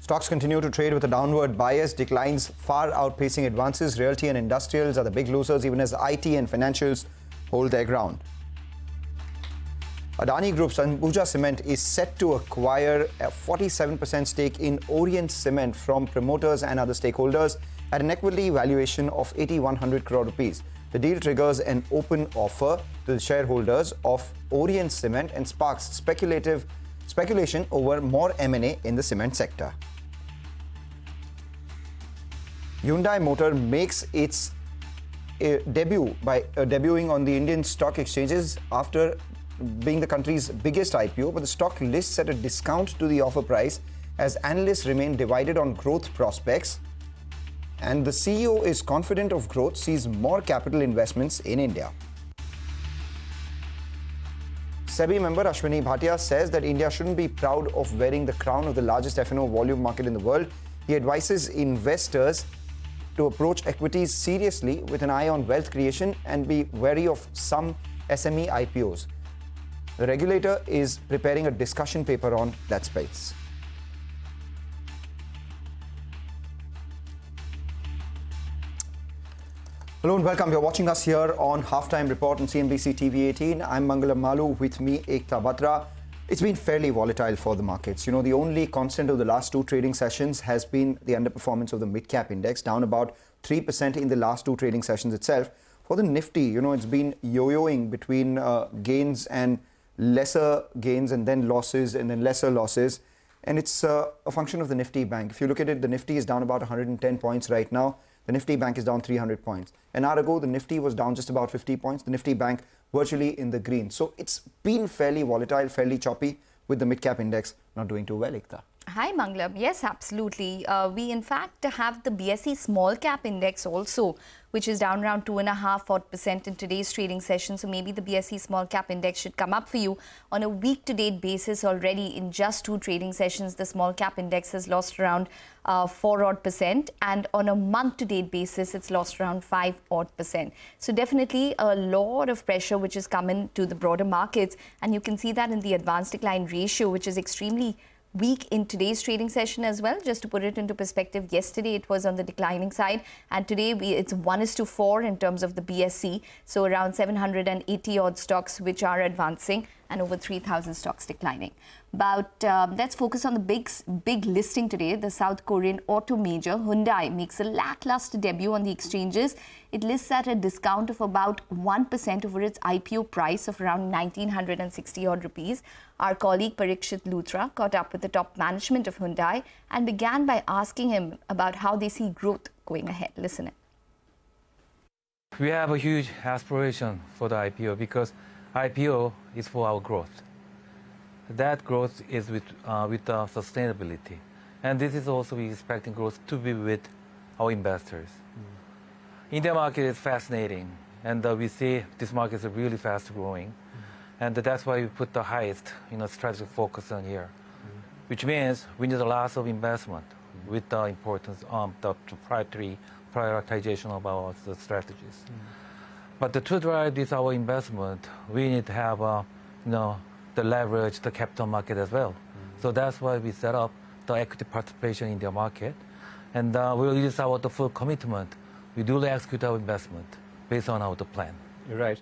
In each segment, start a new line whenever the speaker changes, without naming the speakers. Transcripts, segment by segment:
Stocks continue to trade with a downward bias, declines far outpacing advances. Realty and industrials are the big losers, even as IT and financials hold their ground. Adani Group's Ambuja Cement is set to acquire a 47% stake in Orient Cement from promoters and other stakeholders at an equity valuation of 8,100 crore rupees. The deal triggers an open offer to the shareholders of Orient Cement and sparks speculation over more M&A in the cement sector. Hyundai Motor makes its debut by debuting on the Indian stock exchanges after being the country's biggest IPO, but the stock lists at a discount to the offer price as analysts remain divided on growth prospects. And the CEO is confident of growth, sees more capital investments in India. SEBI member Ashwini Bhatia says that India shouldn't be proud of wearing the crown of the largest F&O volume market in the world. He advises investors to approach equities seriously with an eye on wealth creation and be wary of some SME IPOs. The regulator is preparing a discussion paper on that space. Hello and welcome. You're watching us here on Halftime Report on CNBC-TV18. I'm Mangalam Malu, with me Ekta Batra. It's been fairly volatile for the markets. You know, the only constant of the last two trading sessions has been the underperformance of the mid-cap index, down about 3% in the last two trading sessions itself. For the Nifty, you know, it's been yo-yoing between gains and lesser gains and then losses and then lesser losses. And it's a function of the Nifty Bank. If you look at it, the Nifty is down about 110 points right now. The Nifty Bank is down 300 points. An hour ago, the Nifty was down just about 50 points. The Nifty Bank virtually in the green. So it's been fairly volatile, fairly choppy, with the mid-cap index not doing too well, Ekta.
Hi, Mangalam. Yes, absolutely. We, in fact, have the BSE small cap index also, which is down around 2.5% in today's trading session. So maybe the BSE small cap index should come up for you. On a week-to-date basis already, in just two trading sessions, the small cap index has lost around 4% and on a month-to-date basis, it's lost around 5%. So definitely a lot of pressure which is coming to the broader markets, and you can see that in the advanced decline ratio, which is extremely weak in today's trading session as well. Just to put it into perspective, yesterday it was on the declining side, and today it's 1:4 in terms of the BSE. So around 780 odd stocks which are advancing and over 3,000 stocks declining. But let's focus on the big listing today. The South Korean auto major Hyundai makes a lackluster debut on the exchanges. It lists at a discount of about 1% over its IPO price of around 1,960 odd rupees. Our colleague Parikshit Luthra caught up with the top management of Hyundai and began by asking him about how they see growth going ahead. Listen in.
We have a huge aspiration for the IPO because IPO is for our growth. That growth is with sustainability. And this is also we expecting growth to be with our investors. India market is fascinating, and we see this market is really fast growing. And that's why we put the highest strategic focus on here, which means we need a lot of investment with the importance of the proprietary prioritization of our strategies. But to drive this our investment, we need to have the leverage, the capital market as well. So that's why we set up the equity participation in the market, and we'll use the full commitment. We do execute our investment based on our plan.
Right.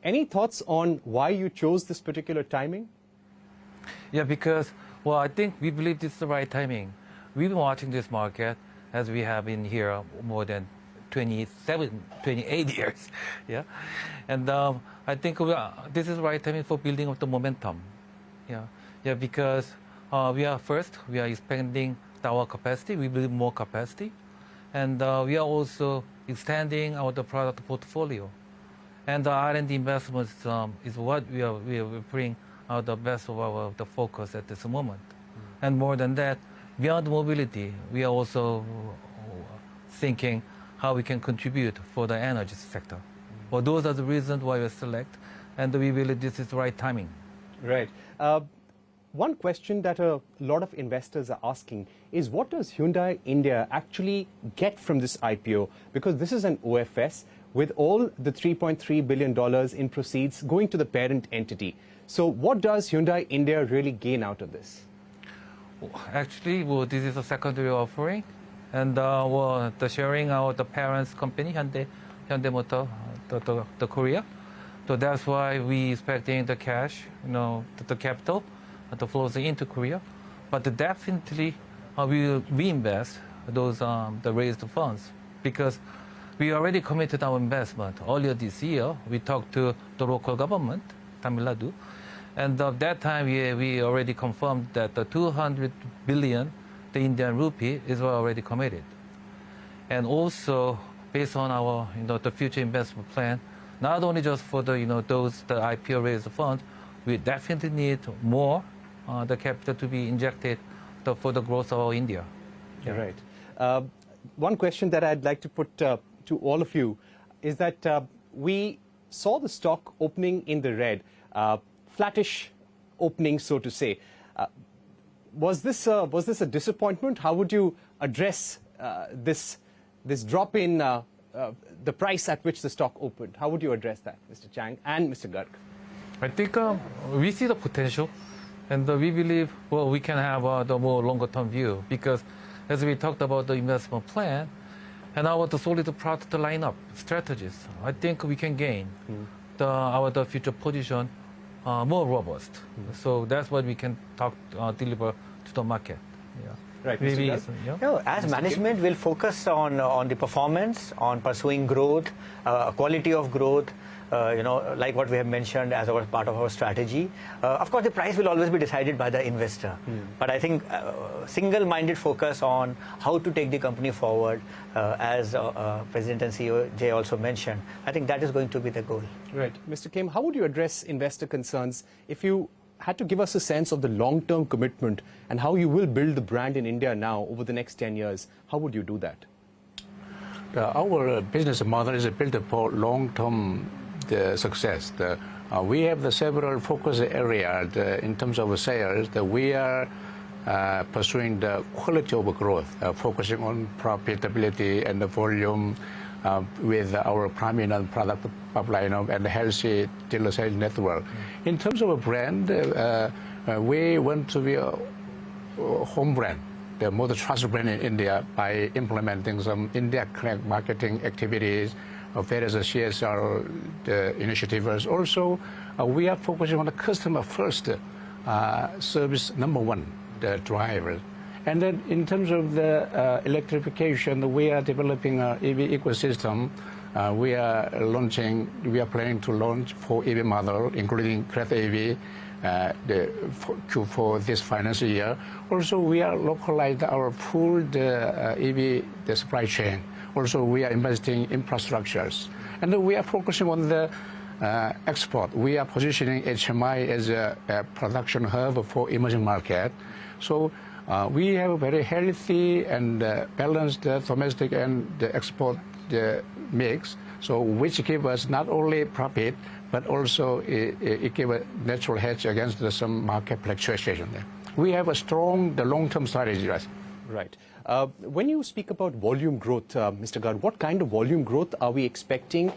Any thoughts on why you chose this particular timing?
Yeah, because, well, I think we believe this is the right timing. We've been watching this market as we have been here more than 28 years. Yeah. And I think this is the right timing for building up the momentum. Yeah, because we are expanding our capacity. We build more capacity. And we are also extending our product portfolio. And the R&D investments is what we are putting out the best of our the focus at this moment. And more than that, beyond mobility, we are also thinking how we can contribute for the energy sector. Well, those are the reasons why we select, and we believe this is the right timing.
Right. One question that a lot of investors are asking is, what does Hyundai India actually get from this IPO? Because this is an OFS with all the $3.3 billion in proceeds going to the parent entity. So what does Hyundai India really gain out of this?
Actually, well, this is a secondary offering, and well, the sharing out the parents' company, Hyundai Motor, the Korea. So that's why we expecting the cash, the capital, that flows into Korea. But definitely, we will reinvest those the raised funds because we already committed our investment earlier this year. We talked to the local government, Tamil Nadu, and at that time we already confirmed that the 200 billion, the Indian rupee, is already committed. And also based on our the future investment plan, not only just for the the IPO raised funds, we definitely need more the capital to be injected for the growth of India.
Yeah. Right. One question that I'd like to put to all of you is that we saw the stock opening in the red, flattish opening, so to say. Was this a disappointment? How would you address this drop in the price at which the stock opened? How would you address that, Mr. Chang and Mr. Garg?
I think we see the potential, and we believe we can have the more longer-term view because, as we talked about the investment plan and the solid product lineup strategies, I think we can gain the future position more robust. So that's what we can deliver to the market. Yeah.
Right,
Maybe,
as management, we'll focus on the performance, on pursuing growth, quality of growth, like what we have mentioned as our part of our strategy. Of course, the price will always be decided by the investor. But I think single-minded focus on how to take the company forward, as President and CEO Jay also mentioned, I think that is going to be the goal.
Right. Mr. Kim, how would you address investor concerns if you had to give us a sense of the long-term commitment and how you will build the brand in India now over the next 10 years? How would you do that?
Our business model is built for long-term success. We have several focus areas in terms of sales. We are pursuing the quality of growth, focusing on profitability and the volume with our prominent product pipeline and healthy dealer sales network. In terms of a brand, we want to be a home brand, the most trusted brand in India by implementing some India-connect marketing activities, various CSR initiatives. Also, we are focusing on the customer first, service number one, the driver. And then in terms of the electrification, we are developing an EV ecosystem. We are planning to launch 4 EV models, including Creta EV, for this financial year. Also, we are localized our full EV supply chain. Also, we are investing in infrastructures. And then we are focusing on the export. We are positioning HMI as a production hub for emerging market. So we have a very healthy and balanced domestic and the export mix, so which give us not only profit, but also it give a natural hedge against some market fluctuation there. We have a strong long-term strategy.
Right. When you speak about volume growth, Mr. Garg, what kind of volume growth are we expecting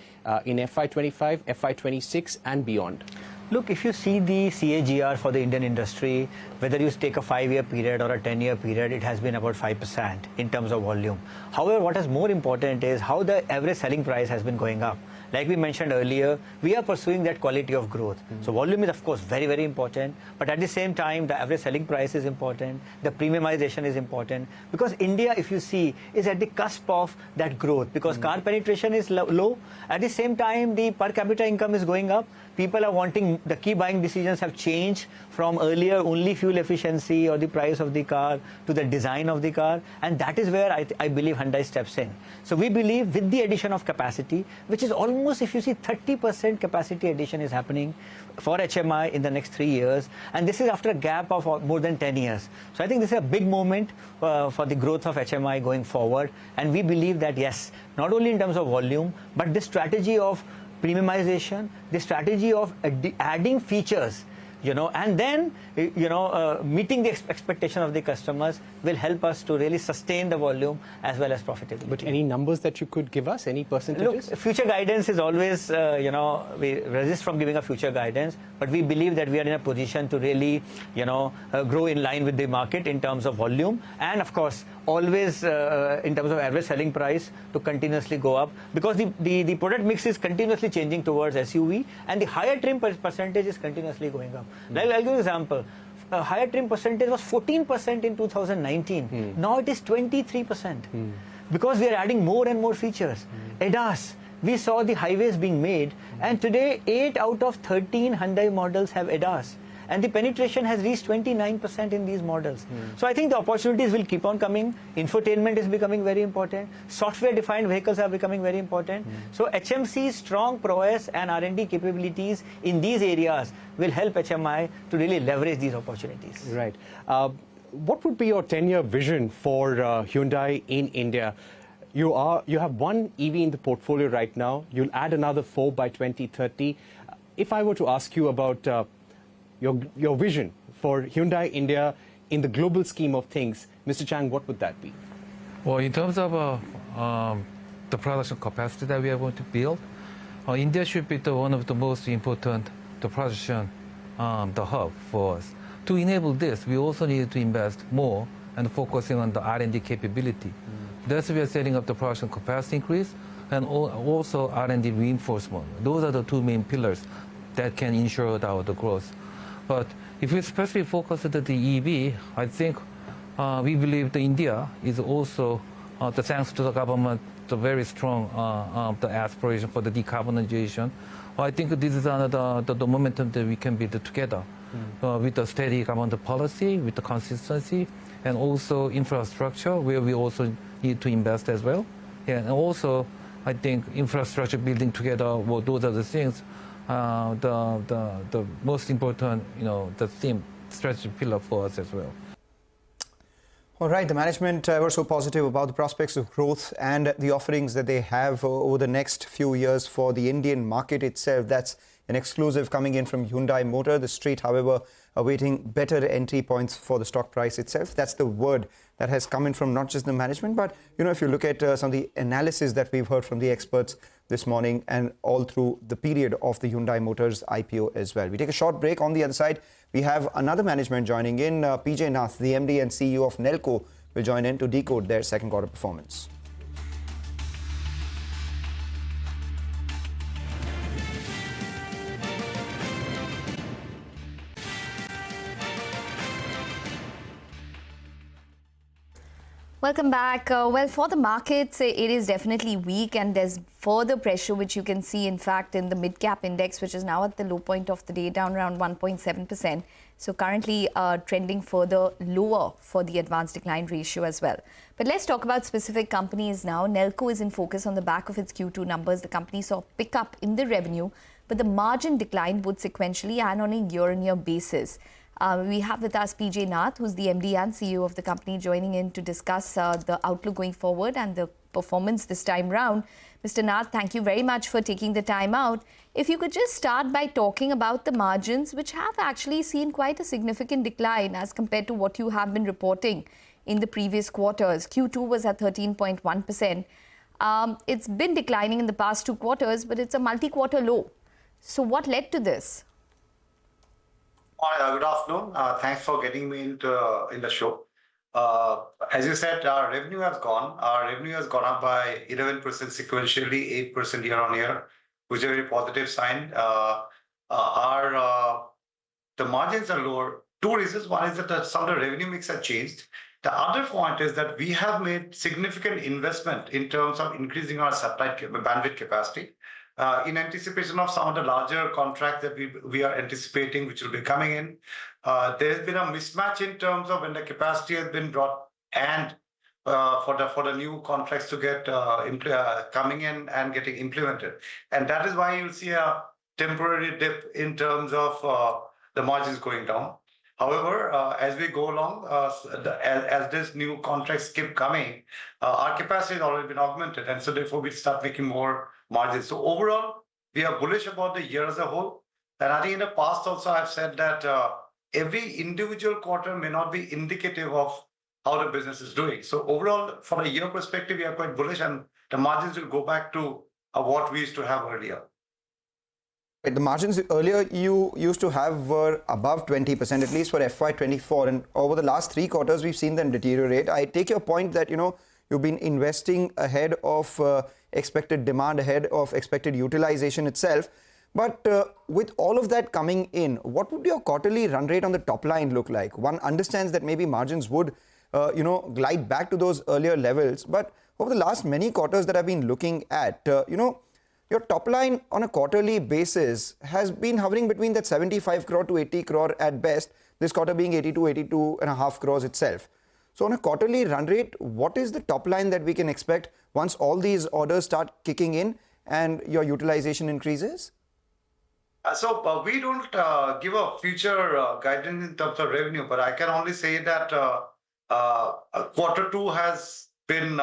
in FY25, FY26 and beyond?
Look, if you see the CAGR for the Indian industry, whether you take a 5-year period or a 10-year period, it has been about 5% in terms of volume. However, what is more important is how the average selling price has been going up. Like we mentioned earlier, we are pursuing that quality of growth. So volume is, of course, very, very important. But at the same time, the average selling price is important. The premiumization is important. Because India, if you see, is at the cusp of that growth. Because car penetration is low. At the same time, the per capita income is going up. People are wanting, the key buying decisions have changed from earlier only fuel efficiency or the price of the car to the design of the car. And that is where I believe Hyundai steps in. So we believe with the addition of capacity, which is almost, if you see, 30% capacity addition is happening for HMI in the next 3 years. And this is after a gap of more than 10 years. So I think this is a big moment for the growth of HMI going forward. And we believe that, yes, not only in terms of volume, but this strategy of premiumization, the strategy of adding features, and then, meeting the expectation of the customers will help us to really sustain the volume as well as profitability.
But any numbers that you could give us, any percentages?
Look, future guidance is always, we resist from giving a future guidance. but we believe that we are in a position to really, grow in line with the market in terms of volume, and of course, always in terms of average selling price to continuously go up, because the product mix is continuously changing towards SUV, and the higher trim percentage is continuously going up. I'll give you an example. Higher trim percentage was 14% in 2019. Now it is 23%. Because we are adding more and more features. ADAS, we saw the highways being made, and today 8 out of 13 Hyundai models have ADAS. And the penetration has reached 29% in these models. So I think the opportunities will keep on coming. Infotainment is becoming very important. Software-defined vehicles are becoming very important. So HMC's strong prowess and R&D capabilities in these areas will help HMI to really leverage these opportunities.
Right. What would be your 10-year vision for Hyundai in India? You have one EV in the portfolio right now. You'll add another 4 by 2030. If I were to ask you about your vision for Hyundai India in the global scheme of things, Mr. Chang, what would that be?
Well, in terms of the production capacity that we are going to build, India should be one of the most important production the hub for us. To enable this, we also need to invest more and focusing on the R&D capability. Thus, we are setting up the production capacity increase and also R&D reinforcement. Those are the two main pillars that can ensure the growth. But if we especially focus on the EV, I think we believe that India is also, thanks to the government, the very strong the aspiration for the decarbonization. I think this is another the momentum that we can build together with the steady government policy, with the consistency, and also infrastructure, where we also need to invest as well. And also, I think infrastructure building together, well, those are the things, the most important, the theme, strategy pillar for us as well.
All right, the management were so positive about the prospects of growth and the offerings that they have over the next few years for the Indian market itself. That's an exclusive coming in from Hyundai Motor. The street, however, awaiting better entry points for the stock price itself. That's the word that has come in from not just the management, but if you look at some of the analysis that we've heard from the experts this morning and all through the period of the Hyundai Motors IPO as well. We take a short break. On the other side, we have another management joining in. PJ Nath, the MD and CEO of Nelco, will join in to decode their second quarter performance.
Welcome back. Well, for the markets, it is definitely weak, and there's further pressure, which you can see, in fact, in the mid-cap index, which is now at the low point of the day, down around 1.7%. So currently trending further lower for the advanced decline ratio as well. But let's talk about specific companies now. Nelco is in focus on the back of its Q2 numbers. The company saw a pickup in the revenue, but the margin declined both sequentially and on a year-on-year basis. We have with us PJ Nath, who's the MD and CEO of the company, joining in to discuss the outlook going forward and the performance this time round. Mr. Nath, thank you very much for taking the time out. If you could just start by talking about the margins, which have actually seen quite a significant decline as compared to what you have been reporting in the previous quarters. Q2 was at 13.1%. It's been declining in the past 2 quarters, but it's a multi-quarter low. So what led to this?
Good afternoon. Thanks for getting me in the show. As you said, our revenue has gone. Our revenue has gone up by 11% sequentially, 8% year on year, which is a very positive sign. The margins are lower. 2 reasons. One is that some of the revenue mix has changed. The other point is that we have made significant investment in terms of increasing our supply bandwidth capacity. In anticipation of some of the larger contracts that we are anticipating, which will be coming in. There's been a mismatch in terms of when the capacity has been brought and for the new contracts to get coming in and getting implemented. And that is why you'll see a temporary dip in terms of the margins going down. However, as we go along, as these new contracts keep coming, our capacity has already been augmented, and so therefore we start making more margins. So overall, we are bullish about the year as a whole. And I think in the past also I've said that every individual quarter may not be indicative of how the business is doing. So overall, from a year perspective, we are quite bullish, and the margins will go back to what we used to have earlier.
The margins earlier you used to have were above 20%, at least for FY24, and over the last 3 quarters we've seen them deteriorate. I take your point that you've been investing ahead of expected demand, ahead of expected utilization itself. But with all of that coming in, what would your quarterly run rate on the top line look like? One understands that maybe margins would glide back to those earlier levels, but over the last many quarters that I've been looking at, your top line on a quarterly basis has been hovering between that 75 crore to 80 crore at best, this quarter being 82.5 crores itself. So on a quarterly run rate, what is the top line that we can expect once all these orders start kicking in and your utilization increases?
So we don't give a future guidance in terms of revenue, but I can only say that quarter 2 has been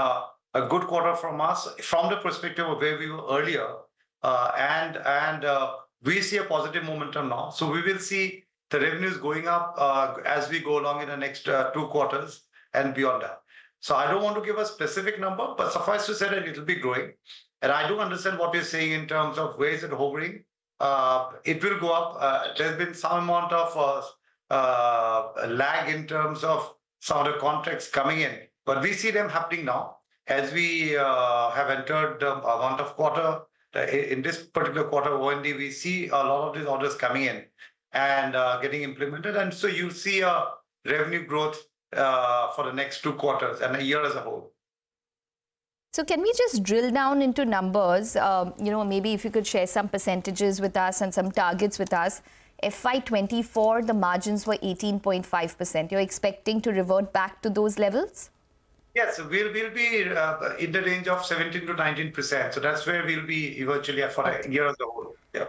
a good quarter from us from the perspective of where we were earlier, and we see a positive momentum now. So we will see the revenues going up as we go along in the next 2 quarters and beyond that. So I don't want to give a specific number, but suffice to say that it will be growing. And I do understand what you're saying in terms of where is it hovering. It will go up. There's been some amount of lag in terms of some of the contracts coming in, but we see them happening now. As we have entered the month of quarter, in this particular quarter, OND, we see a lot of these orders coming in and getting implemented. And so you'll see a revenue growth for the next 2 quarters and a year as a whole.
So can we just drill down into numbers? Maybe if you could share some percentages with us and some targets with us. FY24, the margins were 18.5%. You're expecting to revert back to those levels?
Yes, we'll be in the range of 17 to 19%. So that's where we'll be eventually for a year as a whole. Yeah.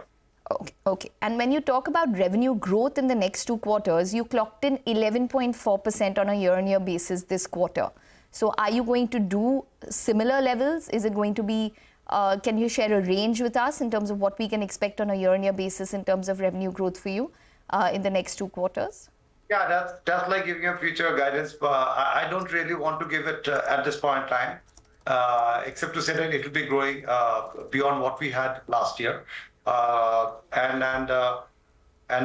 Okay. And when you talk about revenue growth in the next 2 quarters, you clocked in 11.4% on a year-on-year basis this quarter. So are you going to do similar levels? Is it going to be, can you share a range with us in terms of what we can expect on a year-on-year basis in terms of revenue growth for you in the next 2 quarters?
Yeah, that's like giving a future guidance, but I don't really want to give it at this point in time, except to say that it will be growing beyond what we had last year. And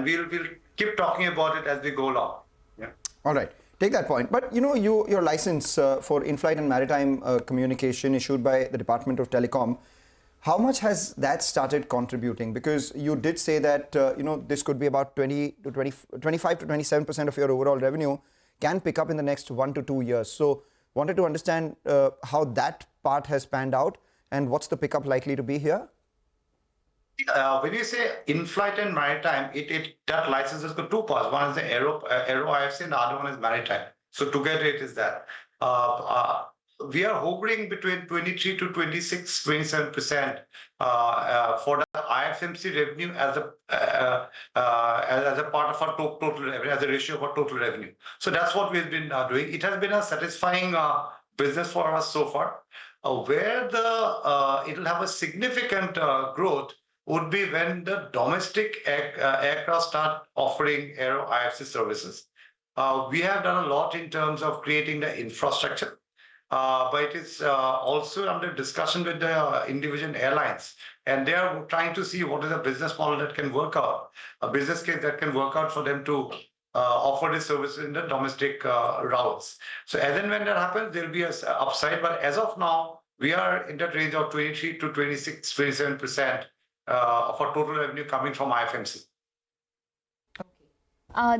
we'll keep talking about it as we go along. Yeah.
All right. Take that point. But your license for in-flight and maritime communication issued by the Department of Telecom, how much has that started contributing? Because you did say that this could be about 25 to 27% of your overall revenue can pick up in the next 1 to 2 years. So wanted to understand how that part has panned out and what's the pickup likely to be here?
When you say in-flight and maritime, that license has got 2 parts. One is the Aero IFC and the other one is maritime. So together it is that. We are hovering between 23 to 26, 27% for the IFMC revenue as a part of our total revenue, as a ratio of our total revenue. So that's what we've been doing. It has been a satisfying business for us so far. Where it'll have a significant growth would be when the domestic aircraft start offering Aero IFC services. We have done a lot in terms of creating the infrastructure. But it is also under discussion with the individual airlines, and they are trying to see what is a business model that can work out, a business case that can work out for them to offer this service in the domestic routes. So as and when that happens, there will be an upside. But as of now, we are in that range of 23 to 26, 27% of our total revenue coming from IFMC.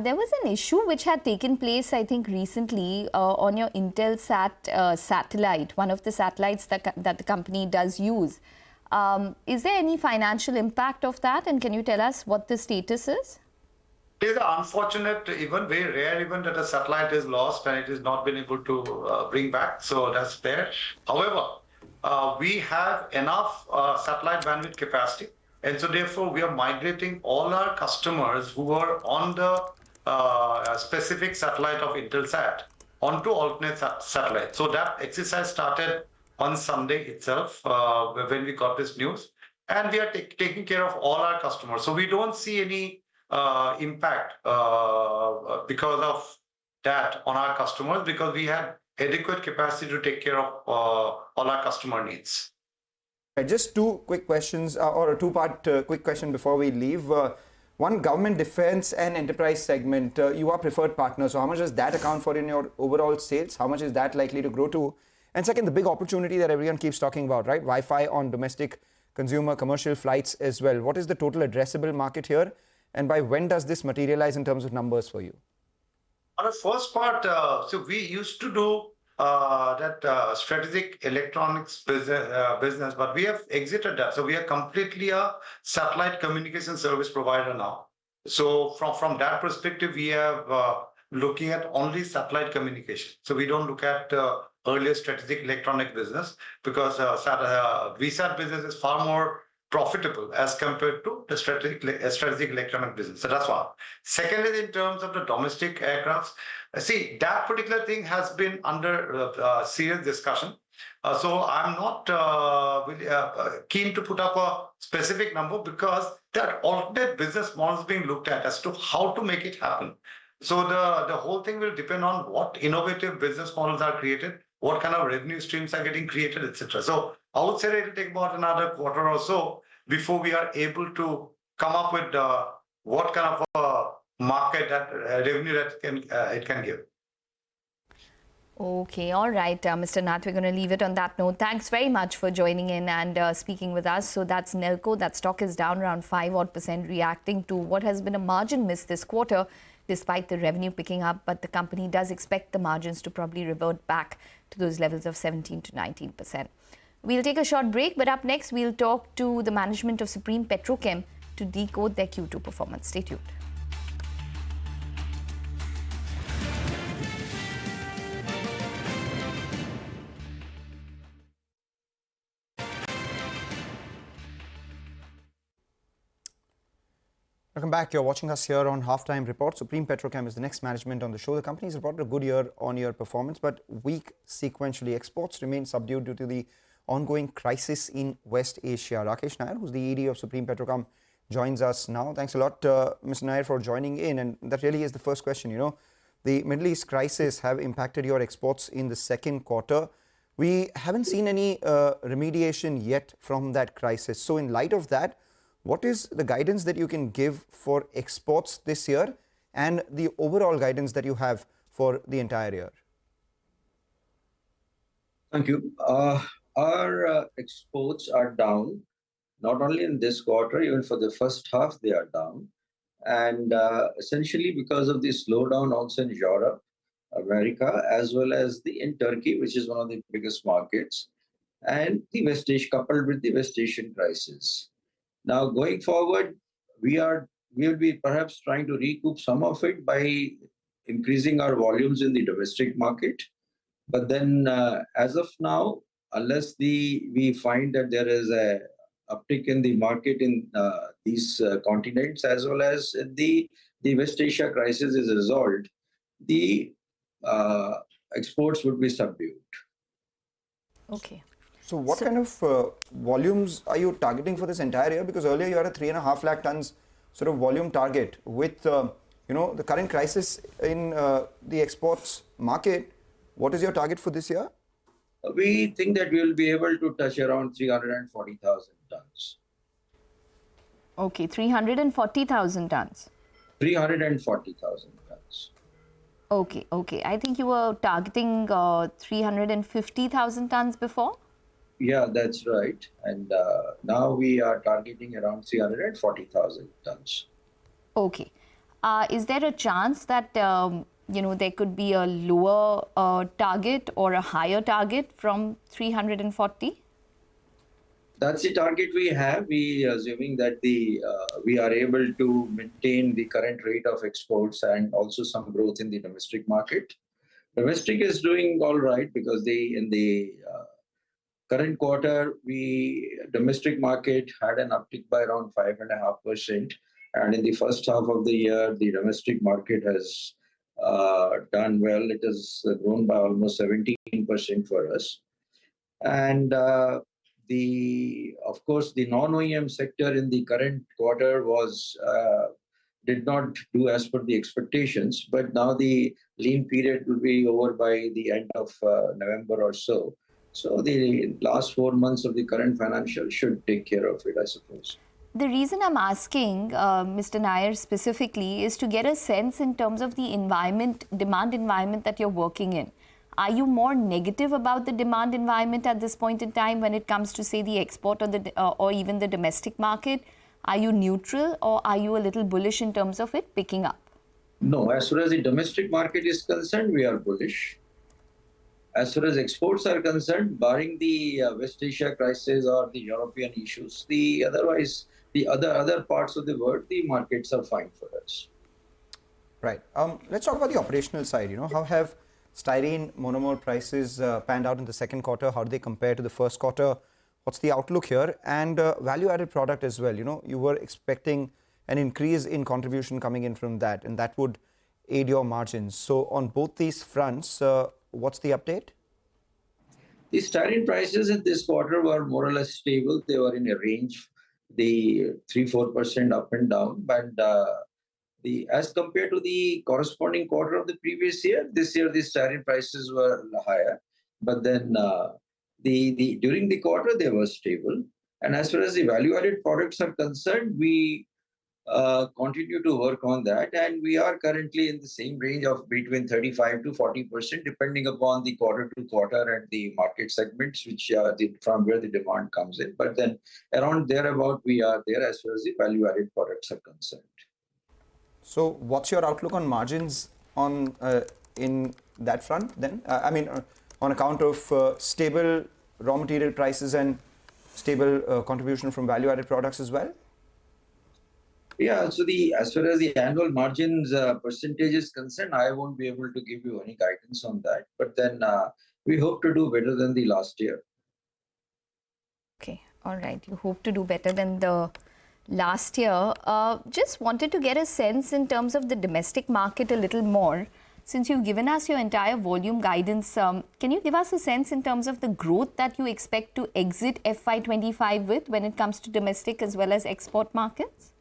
There was an issue which had taken place, I think, recently on your Intelsat satellite, one of the satellites that the company does use. Is there any financial impact of that? And can you tell us what the status is?
It is an unfortunate event, very rare event that a satellite is lost and it has not been able to bring back. So that's there. However, we have enough satellite bandwidth capacity. And so therefore, we are migrating all our customers who are on the specific satellite of Intelsat onto alternate satellite. So that exercise started on Sunday itself when we got this news. And we are taking care of all our customers. So we don't see any impact because of that on our customers, because we had adequate capacity to take care of all our customer needs.
Just two quick questions, or a two-part quick question before we leave. One, government defense and enterprise segment. You are preferred partner, so how much does that account for in your overall sales? How much is that likely to grow to? And second, the big opportunity that everyone keeps talking about, right? Wi-Fi on domestic consumer commercial flights as well. What is the total addressable market here? And by when does this materialize in terms of numbers for you?
On the first part, so we used to do that strategic electronics business, but we have exited that. So we are completely a satellite communication service provider now. So from that perspective, we have looking at only satellite communication. So we don't look at earlier strategic electronic business, because VSAT business is far more profitable as compared to the strategic electronic business. So that's one. Second is in terms of the domestic aircrafts. See, that particular thing has been under serious discussion. So I'm not really, keen to put up a specific number, because there are alternate business models being looked at as to how to make it happen. So the whole thing will depend on what innovative business models are created, what kind of revenue streams are getting created, etc. So I would say it will take about another quarter or so before we are able to come up with what kind of a market that revenue that it can give.
Okay, all right, Mr. Nath, we're going to leave it on that note. Thanks very much for joining in and speaking with us. So that's Nelco. That stock is down around 5% reacting to what has been a margin miss this quarter, despite the revenue picking up. But the company does expect the margins to probably revert back to those levels of 17 to 19%. We'll take a short break, but up next, we'll talk to the management of Supreme Petrochem to decode their Q2 performance. Stay tuned.
Welcome back. You're watching us here on Halftime Report. Supreme Petrochem is the next management on the show. The company has reported a good year-on-year performance, but weak sequentially. Exports remain subdued due to the ongoing crisis in West Asia. Rakesh Nair, who's the ED of Supreme Petrochem, joins us now. Thanks a lot, Mr. Nair, for joining in. And that really is the first question. You know, the Middle East crisis have impacted your exports in the second quarter. We haven't seen any remediation yet from that crisis. So in light of that, what is the guidance that you can give for exports this year and the overall guidance that you have for the entire year?
Thank you. Our exports are down, not only in this quarter, even for the first half, they are down. And essentially because of the slowdown also in Europe, America, as well as in Turkey, which is one of the biggest markets, and the West Asia, coupled with the West Asian crisis. Now, going forward, we will be perhaps trying to recoup some of it by increasing our volumes in the domestic market. But then, as of now, unless we find that there is a uptick in the market in these continents, as well as the West Asia crisis is resolved, the exports would be subdued.
Okay.
So what kind of volumes are you targeting for this entire year? Because earlier you had a 3.5 lakh tons sort of volume target. With the current crisis in the exports market, what is your target for this year?
We think that we will be able to touch around 340,000 tons.
Okay, 340,000 tons.
340,000 tons.
Okay. I think you were targeting 350,000 tons before?
Yeah, that's right. And now we are targeting around 340,000 tons.
Okay. Is there a chance that there could be a lower target or a higher target from 340?
That's the target we have. We assuming that we are able to maintain the current rate of exports and also some growth in the domestic market. Domestic is doing all right because in the current quarter, domestic market had an uptick by around 5.5%. And in the first half of the year, the domestic market has done well. It has grown by almost 17% for us. And of course, the non-OEM sector in the current quarter did not do as per the expectations. But now the lean period will be over by the end of November or so. So the last 4 months of the current financial should take care of it, I suppose.
The reason I'm asking Mr. Nair specifically is to get a sense in terms of the demand environment that you're working in. Are you more negative about the demand environment at this point in time when it comes to, say, the export or even the domestic market? Are you neutral, or are you a little bullish in terms of it picking up?
No, as far as the domestic market is concerned, we are bullish. As far as exports are concerned, barring the West Asia crisis or the European issues, the other parts of the world, the markets are fine for us.
Right. Let's talk about the operational side. How have styrene monomer prices panned out in the second quarter? How do they compare to the first quarter? What's the outlook here? And value-added product as well. You were expecting an increase in contribution coming in from that, and that would aid your margins. So on both these fronts, what's the update?
The styrene prices in this quarter were more or less stable. They were in a range, the 3-4% up and down. But as compared to the corresponding quarter of the previous year, this year the styrene prices were higher. But then during the quarter, they were stable. And as far as the value-added products are concerned, we continue to work on that, and we are currently in the same range of between 35 to 40%, depending upon the quarter to quarter and the market segments, which from where the demand comes in. But then around thereabout, we are there as far as the value-added products are concerned.
So what's your outlook on margins in that front then? On account of stable raw material prices and stable contribution from value-added products as well?
Yeah, so as far as the annual margins percentage is concerned, I won't be able to give you any guidance on that. But then we hope to do better than the last year.
Okay, all right. You hope to do better than the last year. Just wanted to get a sense in terms of the domestic market a little more. Since you've given us your entire volume guidance, can you give us a sense in terms of the growth that you expect to exit FY25 with when it comes to domestic as well as export markets?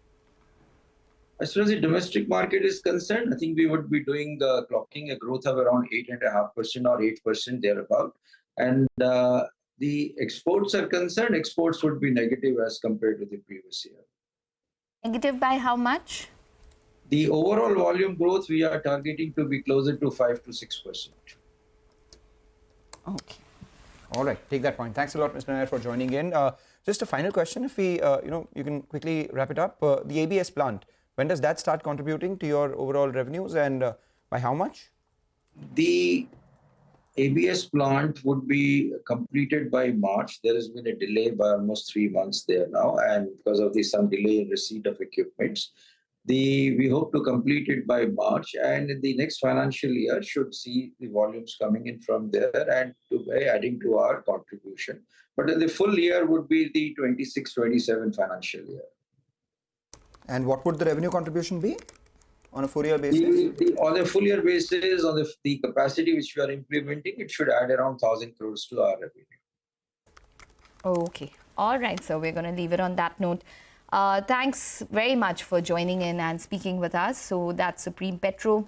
As far as the domestic market is concerned, I think we would be clocking a growth of around 8.5% or 8% thereabout. And the exports are concerned, exports would be negative as compared to the previous year.
Negative by how much?
The overall volume growth, we are targeting to be closer to 5 to 6%.
Okay.
All right, take that point. Thanks a lot, Mr. Nair, for joining in. Just a final question, if we, you can quickly wrap it up. The ABS plant, when does that start contributing to your overall revenues, and by how much?
The ABS plant would be completed by March. There has been a delay by almost 3 months there now, and because of some delay in receipt of equipments. We hope to complete it by March, and in the next financial year should see the volumes coming in from there and adding to our contribution. But in the full year would be the 26-27 financial year.
And what would the revenue contribution be on a full year basis?
On a full year basis, on the capacity which we are implementing, it should add around 1,000 crores to our revenue.
Okay. All right, so we're going to leave it on that note. Thanks very much for joining in and speaking with us. So that's Supreme Petro.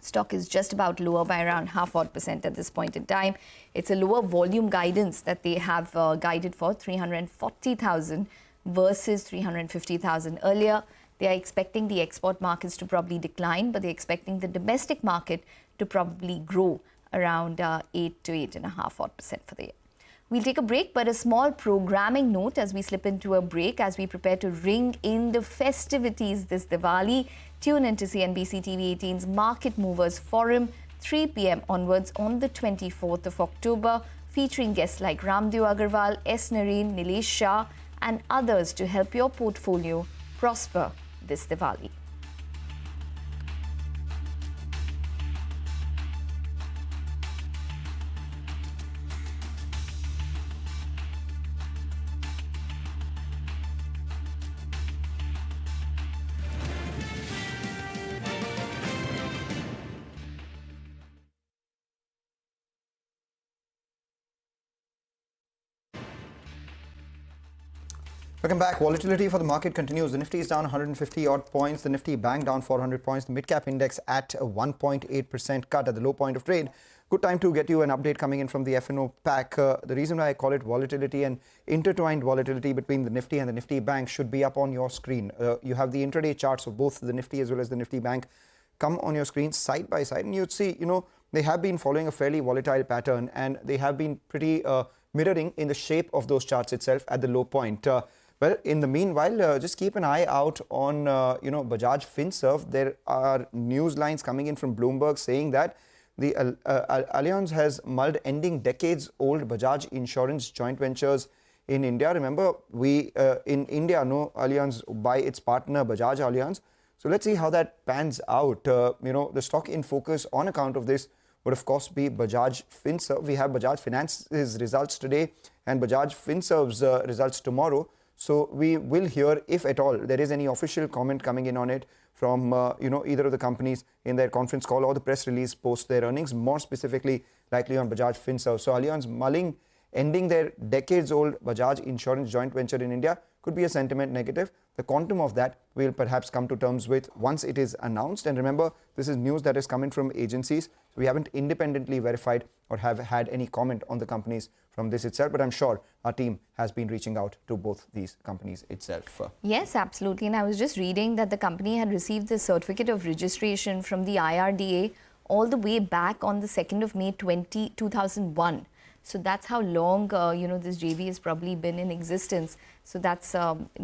Stock is just about lower by around 0.5% at this point in time. It's a lower volume guidance that they have guided for 340,000 versus 350,000 earlier. They are expecting the export markets to probably decline, but they're expecting the domestic market to probably grow around 8 to 8.5% for the year. We'll take a break, but a small programming note as we slip into a break as we prepare to ring in the festivities this Diwali. Tune into CNBC-TV18's Market Movers Forum, 3 p.m. onwards on the 24th of October, featuring guests like Ramdev Agarwal, S. Nareen, Nilesh Shah, and others to help your portfolio prosper this Diwali.
Welcome back. Volatility for the market continues. The Nifty is down 150 odd points. The Nifty Bank down 400 points. The mid-cap index at a 1.8% cut at the low point of trade. Good time to get you an update coming in from the F&O pack. The reason why I call it volatility and intertwined volatility between the Nifty and the Nifty Bank should be up on your screen. You have the intraday charts of both the Nifty as well as the Nifty Bank come on your screen side by side, and you'd see, they have been following a fairly volatile pattern, and they have been pretty mirroring in the shape of those charts itself at the low point. Well, in the meanwhile, just keep an eye out on, Bajaj Finserv. There are news lines coming in from Bloomberg saying that the Allianz has mulled ending decades-old Bajaj insurance joint ventures in India. Remember, we in India know Allianz by its partner Bajaj Allianz. So let's see how that pans out. The stock in focus on account of this would of course be Bajaj Finserv. We have Bajaj Finance's results today and Bajaj Finserv's results tomorrow. So we will hear, if at all, there is any official comment coming in on it from either of the companies in their conference call or the press release post their earnings, more specifically likely on Bajaj Finserv. So Allianz mulling ending their decades-old Bajaj insurance joint venture in India could be a sentiment negative. The quantum of that we'll perhaps come to terms with once it is announced. And remember, this is news that is coming from agencies. So we haven't independently verified or have had any comment on the companies from this itself. But I'm sure our team has been reaching out to both these companies itself.
Yes, absolutely. And I was just reading that the company had received the certificate of registration from the IRDA all the way back on the 2nd of May 2001. So that's how long, this JV has probably been in existence. So that's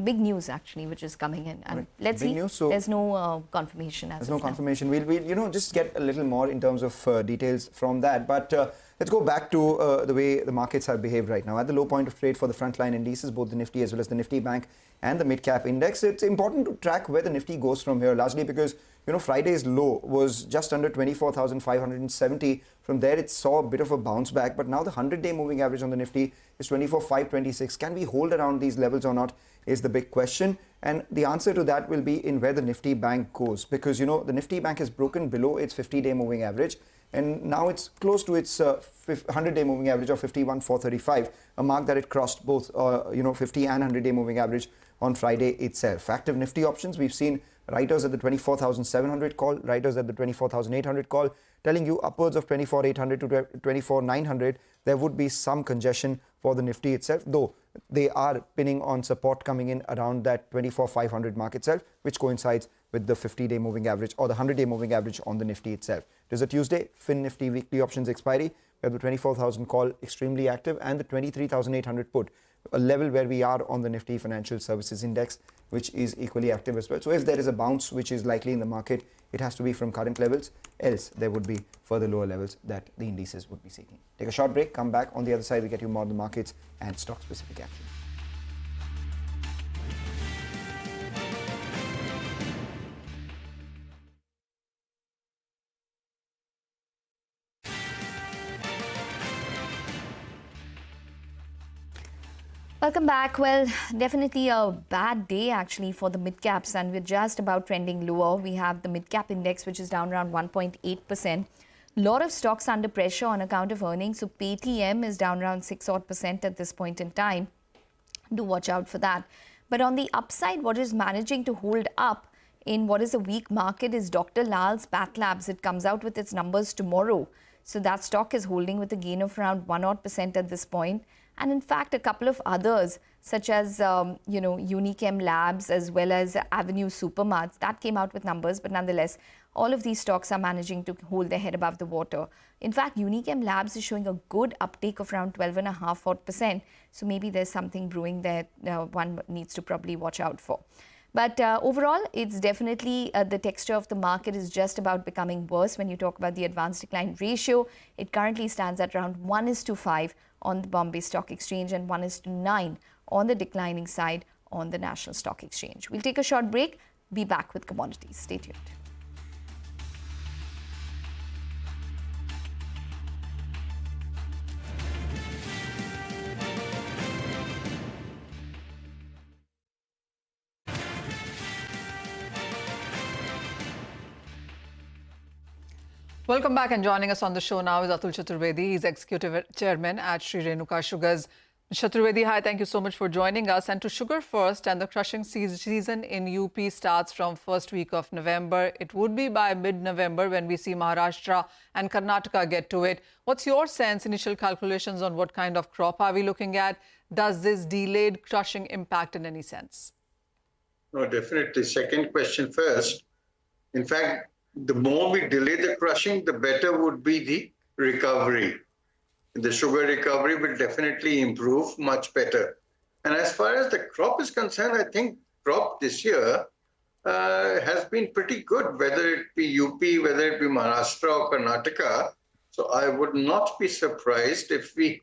big news, actually, which is coming in. And let's see. News, so there's no confirmation as of now.
There's no confirmation. We'll just get a little more in terms of details from that. But let's go back to the way the markets have behaved right now. At the low point of trade for the frontline indices, both the Nifty as well as the Nifty Bank and the mid-cap index, it's important to track where the Nifty goes from here, largely because Friday's low was just under 24,570. From there, it saw a bit of a bounce back. But now the 100-day moving average on the Nifty is 24,526. Can we hold around these levels or not is the big question. And the answer to that will be in where the Nifty Bank goes. Because, the Nifty Bank has broken below its 50-day moving average. And now it's close to its 100-day moving average of 51,435, a mark that it crossed both, 50 and 100-day moving average on Friday itself. Active Nifty options, we've seen writers at the 24,700 call, writers at the 24,800 call, telling you upwards of 24,800 to 24,900, there would be some congestion for the Nifty itself, though they are pinning on support coming in around that 24,500 mark itself, which coincides with the 50-day moving average or the 100-day moving average on the Nifty itself. It is a Tuesday, Fin Nifty weekly options expiry. We have the 24,000 call extremely active and the 23,800 put, a level where we are on the Nifty Financial Services Index, which is equally active as well. So if there is a bounce which is likely in the market, it has to be from current levels, else there would be further lower levels that the indices would be seeking. Take a short break, come back. On the other side, we get you more on the markets and stock-specific action.
Welcome back. Well, definitely a bad day actually for the mid-caps, and we're just about trending lower. We have the mid-cap index, which is down around 1.8%. A lot of stocks under pressure on account of earnings. So Paytm is down around 6 odd % at this point in time. Do watch out for that. But on the upside, what is managing to hold up in what is a weak market is Dr. Lal's Path Labs. It comes out with its numbers tomorrow. So that stock is holding with a gain of around 1 odd % at this point. And in fact, a couple of others, such as, Unichem Labs as well as Avenue Supermarts, that came out with numbers. But nonetheless, all of these stocks are managing to hold their head above the water. In fact, Unichem Labs is showing a good uptake of around 12.5 odd %. So maybe there's something brewing there one needs to probably watch out for. But overall, it's definitely the texture of the market is just about becoming worse. When you talk about the advanced decline ratio, it currently stands at around 1:5 on the Bombay Stock Exchange and 1:9 on the declining side on the National Stock Exchange. We'll take a short break, be back with commodities. Stay tuned.
Welcome back, and joining us on the show now is Atul Chaturvedi. He's Executive Chairman at Sri Renuka Sugars. Chaturvedi, hi, thank you so much for joining us. And to sugar first, and the crushing season in UP starts from first week of November. It would be by mid-November when we see Maharashtra and Karnataka get to it. What's your sense, initial calculations on what kind of crop are we looking at? Does this delayed crushing impact in any sense?
No, definitely. Second question first. In fact, the more we delay the crushing, the better would be the recovery. The sugar recovery will definitely improve much better. And as far as the crop is concerned, I think crop this year has been pretty good, whether it be UP, whether it be Maharashtra or Karnataka. So I would not be surprised if we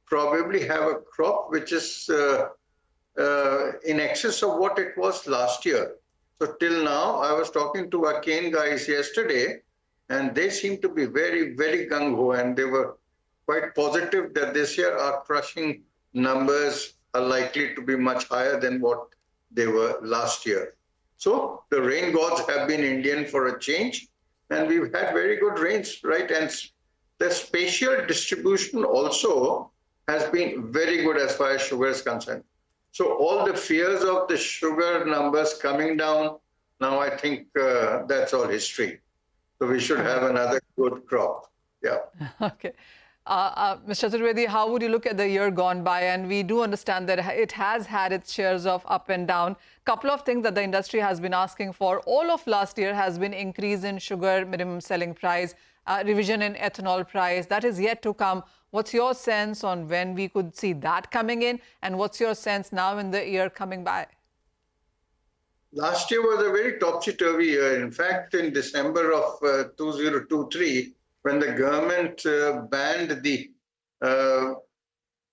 probably have a crop which is in excess of what it was last year. So till now, I was talking to our cane guys yesterday, and they seem to be very, very gung-ho, and they were quite positive that this year our crushing numbers are likely to be much higher than what they were last year. So the rain gods have been Indian for a change, and we've had very good rains, right? And the spatial distribution also has been very good as far as sugar is concerned. So all the fears of the sugar numbers coming down, now I think that's all history. So we should have another good crop. Yeah.
Okay. Mr. Chaturvedi, how would you look at the year gone by? And we do understand that it has had its shares of up and down. Couple of things that the industry has been asking for. All of last year has been increase in sugar minimum selling price, revision in ethanol price. That is yet to come. What's your sense on when we could see that coming in? And what's your sense now in the year coming by?
Last year was a very topsy-turvy year. In fact, in December of 2023, when the government banned the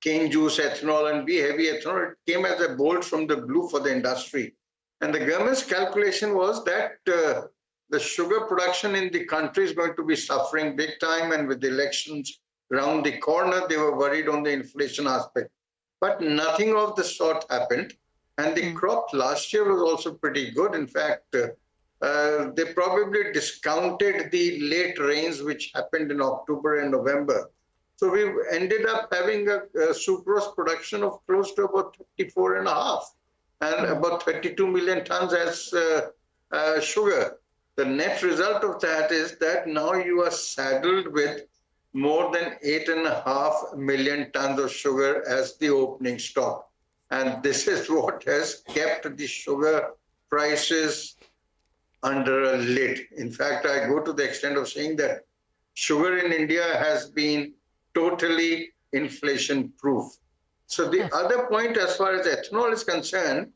cane juice ethanol and B-heavy ethanol, it came as a bolt from the blue for the industry. And the government's calculation was that the sugar production in the country is going to be suffering big time, and with the elections around the corner, they were worried on the inflation aspect. But nothing of the sort happened. And the crop last year was also pretty good. In fact, they probably discounted the late rains which happened in October and November. So we ended up having a sucrose production of close to about 34.5 and about 32 million tons as sugar. The net result of that is that now you are saddled with more than 8.5 million tons of sugar as the opening stock. And this is what has kept the sugar prices under a lid. In fact, I go to the extent of saying that sugar in India has been totally inflation-proof. So the other point as far as ethanol is concerned,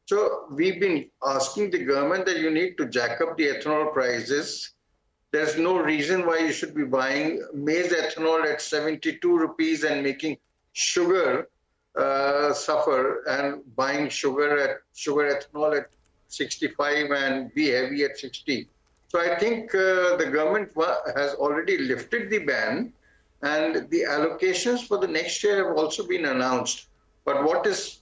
so we've been asking the government that you need to jack up the ethanol prices. There's no reason why you should be buying maize ethanol at 72 rupees and making sugar suffer, and buying sugar ethanol at 65 and be heavy at 60. So I think the government has already lifted the ban, and the allocations for the next year have also been announced. But what is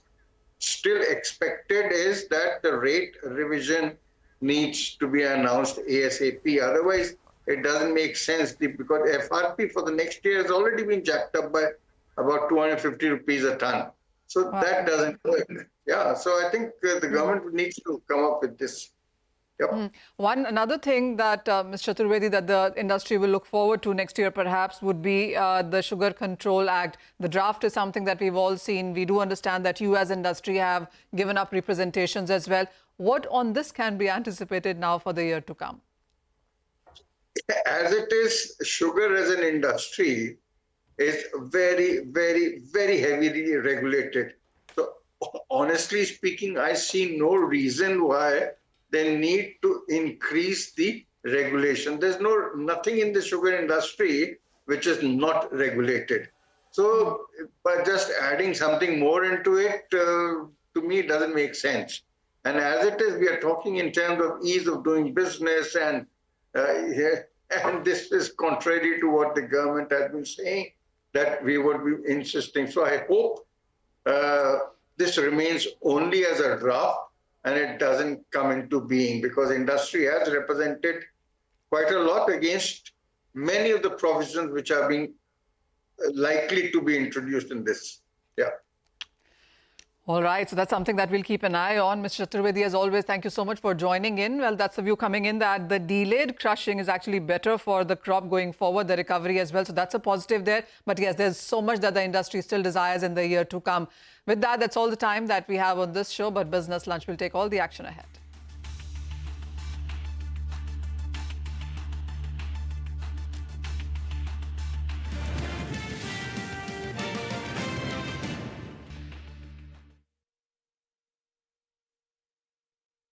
still expected is that the rate revision needs to be announced ASAP. Otherwise, it doesn't make sense, because FRP for the next year has already been jacked up by about 250 rupees a ton. So that doesn't work. Yeah, so I think the government needs to come up with this. Yep.
Another thing that, Mr. Chaturvedi, that the industry will look forward to next year perhaps would be the Sugar Control Act. The draft is something that we've all seen. We do understand that you as industry have given up representations as well. What on this can be anticipated now for the year to come?
As it is, sugar as an industry is very, very, very heavily regulated. So honestly speaking, I see no reason why they need to increase the regulation. There's nothing in the sugar industry which is not regulated. So by just adding something more into it, to me, it doesn't make sense. And as it is, we are talking in terms of ease of doing business, and this is contrary to what the government has been saying, that we would be insisting. So I hope this remains only as a draft and it doesn't come into being, because industry has represented quite a lot against many of the provisions which are being likely to be introduced in this. Yeah.
All right, so that's something that we'll keep an eye on. Mr. Chaturvedi, as always, thank you so much for joining in. Well, that's the view coming in that the delayed crushing is actually better for the crop going forward, the recovery as well. So that's a positive there. But yes, there's so much that the industry still desires in the year to come. With that, that's all the time that we have on this show. But Business Lunch will take all the action ahead.